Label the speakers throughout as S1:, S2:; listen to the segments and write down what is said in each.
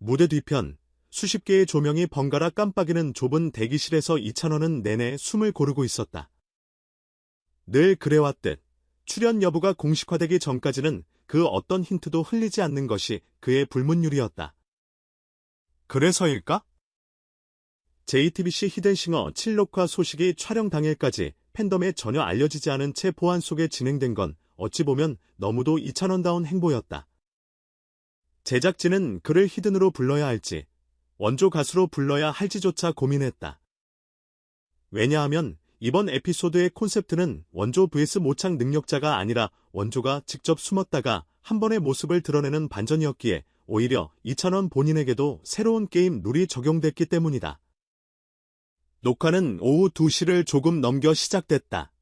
S1: 무대 뒤편, 수십 개의 조명이 번갈아 깜빡이는 좁은 대기실에서 이찬원은 내내 숨을 고르고 있었다. 늘 그래왔듯 출연 여부가 공식화되기 전까지는 그 어떤 힌트도 흘리지 않는 것이 그의 불문율이었다. 그래서일까? JTBC 히든싱어 7녹화 소식이 촬영 당일까지 팬덤에 전혀 알려지지 않은 채 보안 속에 진행된 건 어찌 보면 너무도 이찬원다운 행보였다. 제작진은 그를 히든으로 불러야 할지, 원조 가수로 불러야 할지조차 고민했다. 왜냐하면 이번 에피소드의 콘셉트는 원조 vs 모창 능력자가 아니라 원조가 직접 숨었다가 한 번의 모습을 드러내는 반전이었기에 오히려 이찬원 본인에게도 새로운 게임 룰이 적용됐기 때문이다. 녹화는 오후 2시를 조금 넘겨 시작됐다.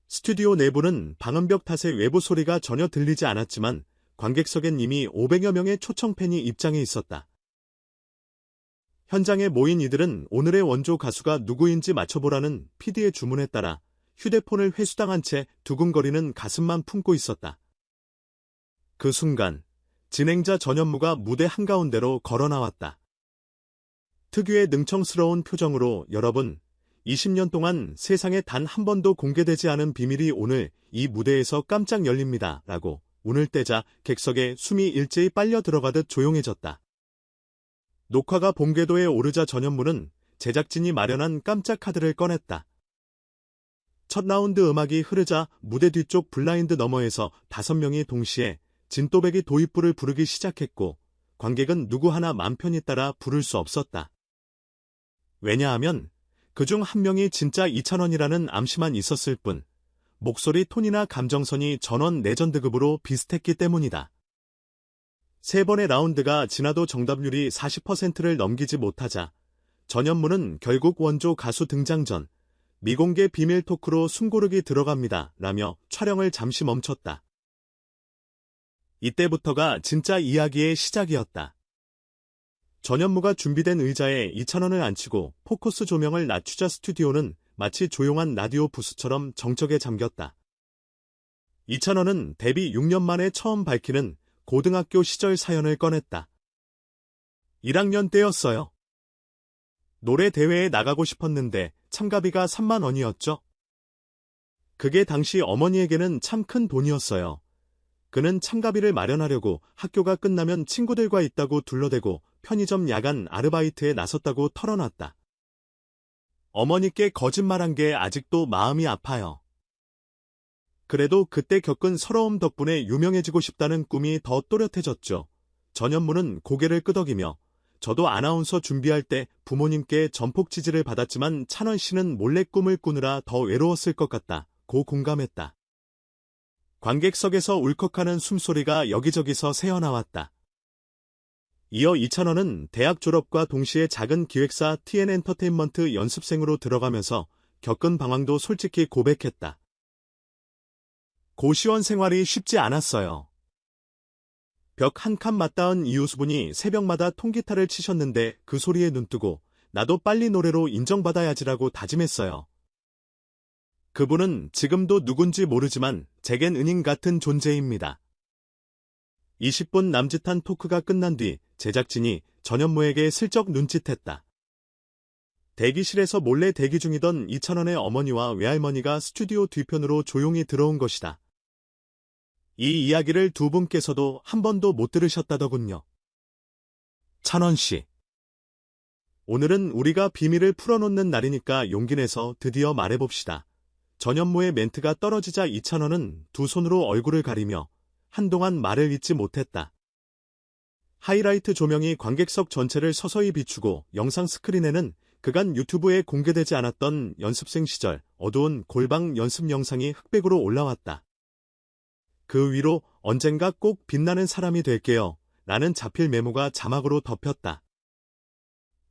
S1: 스튜디오 내부는 방음벽 탓에 외부 소리가 전혀 들리지 않았지만 관객석엔 이미 500여 명의 초청 팬이 입장해 있었다. 현장에 모인 이들은 오늘의 원조 가수가 누구인지 맞춰보라는 PD의 주문에 따라 휴대폰을 회수당한 채 두근거리는 가슴만 품고 있었다. 그 순간 진행자 전현무가 무대 한가운데로 걸어 나왔다. 특유의 능청스러운 표정으로 여러분, 20년 동안 세상에 단 한 번도 공개되지 않은 비밀이 오늘 이 무대에서 깜짝 열립니다. 라고 운을 떼자 객석에 숨이 일제히 빨려 들어가듯 조용해졌다. 녹화가 본궤도에 오르자 전현무는 제작진이 마련한 깜짝 카드를 꺼냈다. 첫 라운드 음악이 흐르자 무대 뒤쪽 블라인드 너머에서 5명이 동시에 진또배기 도입부를 부르기 시작했고 관객은 누구 하나 맘 편히 따라 부를 수 없었다. 왜냐하면 그중 한 명이 진짜 이찬원이라는 암시만 있었을 뿐 목소리 톤이나 감정선이 전원 레전드급으로 비슷했기 때문이다. 세 번의 라운드가 지나도 정답률이 40%를 넘기지 못하자 전현무는 결국 원조 가수 등장 전 미공개 비밀 토크로 숨고르기 들어갑니다 라며 촬영을 잠시 멈췄다. 이때부터가 진짜 이야기의 시작이었다. 전현무가 준비된 의자에 이찬원을 앉히고 포커스 조명을 낮추자 스튜디오는 마치 조용한 라디오 부스처럼 정적에 잠겼다. 이찬원은 데뷔 6년 만에 처음 밝히는 고등학교 시절 사연을 꺼냈다. 1학년 때였어요. 노래 대회에 나가고 싶었는데 참가비가 3만 원이었죠. 그게 당시 어머니에게는 참 큰 돈이었어요. 그는 참가비를 마련하려고 학교가 끝나면 친구들과 있다고 둘러대고 편의점 야간 아르바이트에 나섰다고 털어놨다. 어머니께 거짓말한 게 아직도 마음이 아파요. 그래도 그때 겪은 서러움 덕분에 유명해지고 싶다는 꿈이 더 또렷해졌죠. 전현무는 고개를 끄덕이며 저도 아나운서 준비할 때 부모님께 전폭 지지를 받았지만 찬원 씨는 몰래 꿈을 꾸느라 더 외로웠을 것 같다. 고 공감했다. 관객석에서 울컥하는 숨소리가 여기저기서 새어나왔다. 이어 이찬원은 대학 졸업과 동시에 작은 기획사 TN엔터테인먼트 연습생으로 들어가면서 겪은 방황도 솔직히 고백했다. 고시원 생활이 쉽지 않았어요. 벽 한 칸 맞닿은 이웃분이 새벽마다 통기타를 치셨는데 그 소리에 눈뜨고 나도 빨리 노래로 인정받아야지라고 다짐했어요. 그분은 지금도 누군지 모르지만 제겐 은인 같은 존재입니다. 20분 남짓한 토크가 끝난 뒤 제작진이 전현무에게 슬쩍 눈짓했다. 대기실에서 몰래 대기 중이던 이찬원의 어머니와 외할머니가 스튜디오 뒤편으로 조용히 들어온 것이다. 이 이야기를 두 분께서도 한 번도 못 들으셨다더군요. 찬원 씨. 오늘은 우리가 비밀을 풀어놓는 날이니까 용기 내서 드디어 말해봅시다. 전현무의 멘트가 떨어지자 이찬원은 두 손으로 얼굴을 가리며 한동안 말을 잇지 못했다. 하이라이트 조명이 관객석 전체를 서서히 비추고 영상 스크린에는 그간 유튜브에 공개되지 않았던 연습생 시절 어두운 골방 연습 영상이 흑백으로 올라왔다. 그 위로 언젠가 꼭 빛나는 사람이 될게요 라는 자필 메모가 자막으로 덮였다.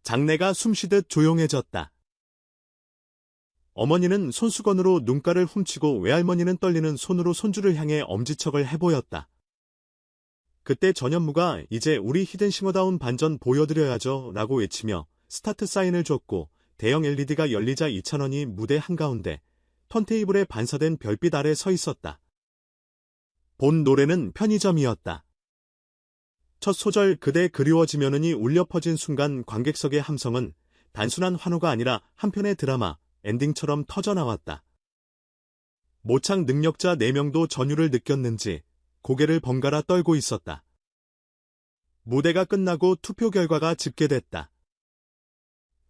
S1: 장내가 숨쉬듯 조용해졌다. 어머니는 손수건으로 눈가를 훔치고 외할머니는 떨리는 손으로 손주를 향해 엄지척을 해보였다. 그때 전현무가 이제 우리 히든싱어다운 반전 보여드려야죠 라고 외치며 스타트 사인을 줬고 대형 LED가 열리자 이찬원이 무대 한가운데 턴테이블에 반사된 별빛 아래 서 있었다. 본 노래는 편의점이었다. 첫 소절 그대 그리워지면은이 울려 퍼진 순간 관객석의 함성은 단순한 환호가 아니라 한편의 드라마, 엔딩처럼 터져나왔다. 모창 능력자 4명도 전율을 느꼈는지 고개를 번갈아 떨고 있었다. 무대가 끝나고 투표 결과가 집계됐다.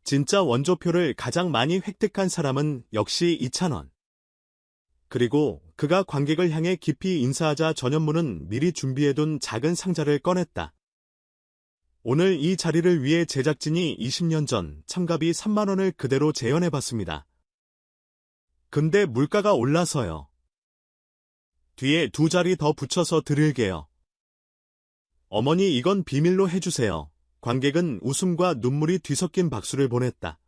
S1: 진짜 원조표를 가장 많이 획득한 사람은 역시 이찬원. 그리고 그가 관객을 향해 깊이 인사하자 전현무는 미리 준비해둔 작은 상자를 꺼냈다. 오늘 이 자리를 위해 제작진이 20년 전 참가비 3만 원을 그대로 재현해봤습니다. 근데 물가가 올라서요. 뒤에 2자리 더 붙여서 드릴게요. 어머니 이건 비밀로 해주세요. 관객은 웃음과 눈물이 뒤섞인 박수를 보냈다.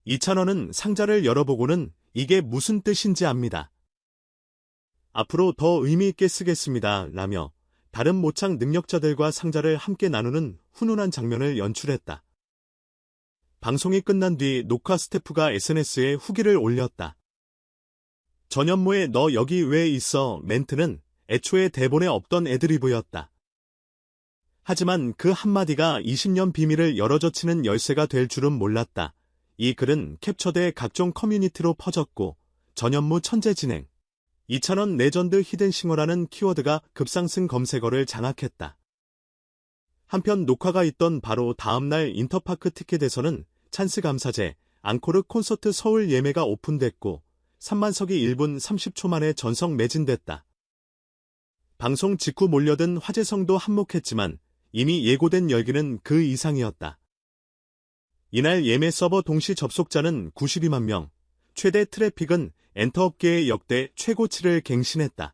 S1: 이찬원은 상자를 열어보고는 이게 무슨 뜻인지 압니다. 앞으로 더 의미 있게 쓰겠습니다. 라며 다른 모창 능력자들과 상자를 함께 나누는 훈훈한 장면을 연출했다. 방송이 끝난 뒤 녹화 스태프가 SNS에 후기를 올렸다. 전현무의 너 여기 왜 있어 멘트는 애초에 대본에 없던 애드리브였다. 하지만 그 한마디가 20년 비밀을 열어젖히는 열쇠가 될 줄은 몰랐다. 이 글은 캡처돼 각종 커뮤니티로 퍼졌고 전현무 천재 진행, 이찬원 레전드 히든싱어라는 키워드가 급상승 검색어를 장악했다. 한편 녹화가 있던 바로 다음날 인터파크 티켓에서는 찬스 감사제, 앙코르 콘서트 서울 예매가 오픈됐고 3만석이 1분 30초 만에 전석 매진됐다. 방송 직후 몰려든 화제성도 한몫했지만 이미 예고된 열기는 그 이상이었다. 이날 예매 서버 동시 접속자는 92만 명, 최대 트래픽은 엔터업계의 역대 최고치를 갱신했다.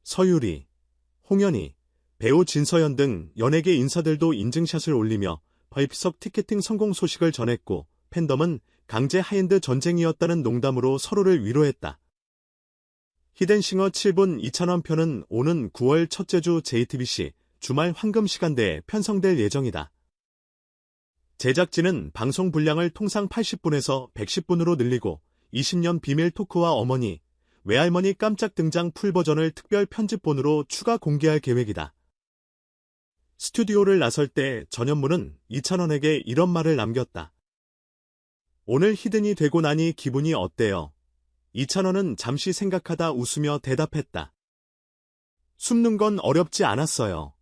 S1: 서유리, 홍현희, 배우 진서연 등 연예계 인사들도 인증샷을 올리며 벌피석 티켓팅 성공 소식을 전했고 팬덤은 강제 하이엔드 전쟁이었다는 농담으로 서로를 위로했다. 히든싱어 7분 이찬원 편은 오는 9월 첫째 주 JTBC 주말 황금 시간대에 편성될 예정이다. 제작진은 방송 분량을 통상 80분에서 110분으로 늘리고 20년 비밀 토크와 어머니, 외할머니 깜짝 등장 풀버전을 특별 편집본으로 추가 공개할 계획이다. 스튜디오를 나설 때 전현무는 이찬원에게 이런 말을 남겼다. 오늘 히든이 되고 나니 기분이 어때요? 이찬원은 잠시 생각하다 웃으며 대답했다. 숨는 건 어렵지 않았어요.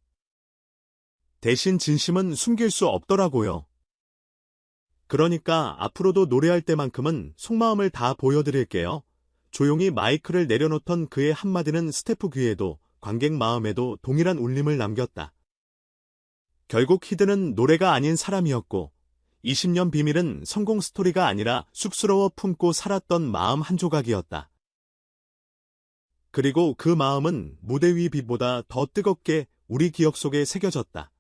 S1: 대신 진심은 숨길 수 없더라고요. 그러니까 앞으로도 노래할 때만큼은 속마음을 다 보여드릴게요. 조용히 마이크를 내려놓던 그의 한마디는 스태프 귀에도 관객 마음에도 동일한 울림을 남겼다. 결국 히든은 노래가 아닌 사람이었고 20년 비밀은 성공 스토리가 아니라 쑥스러워 품고 살았던 마음 한 조각이었다. 그리고 그 마음은 무대 위 빛보다 더 뜨겁게 우리 기억 속에 새겨졌다.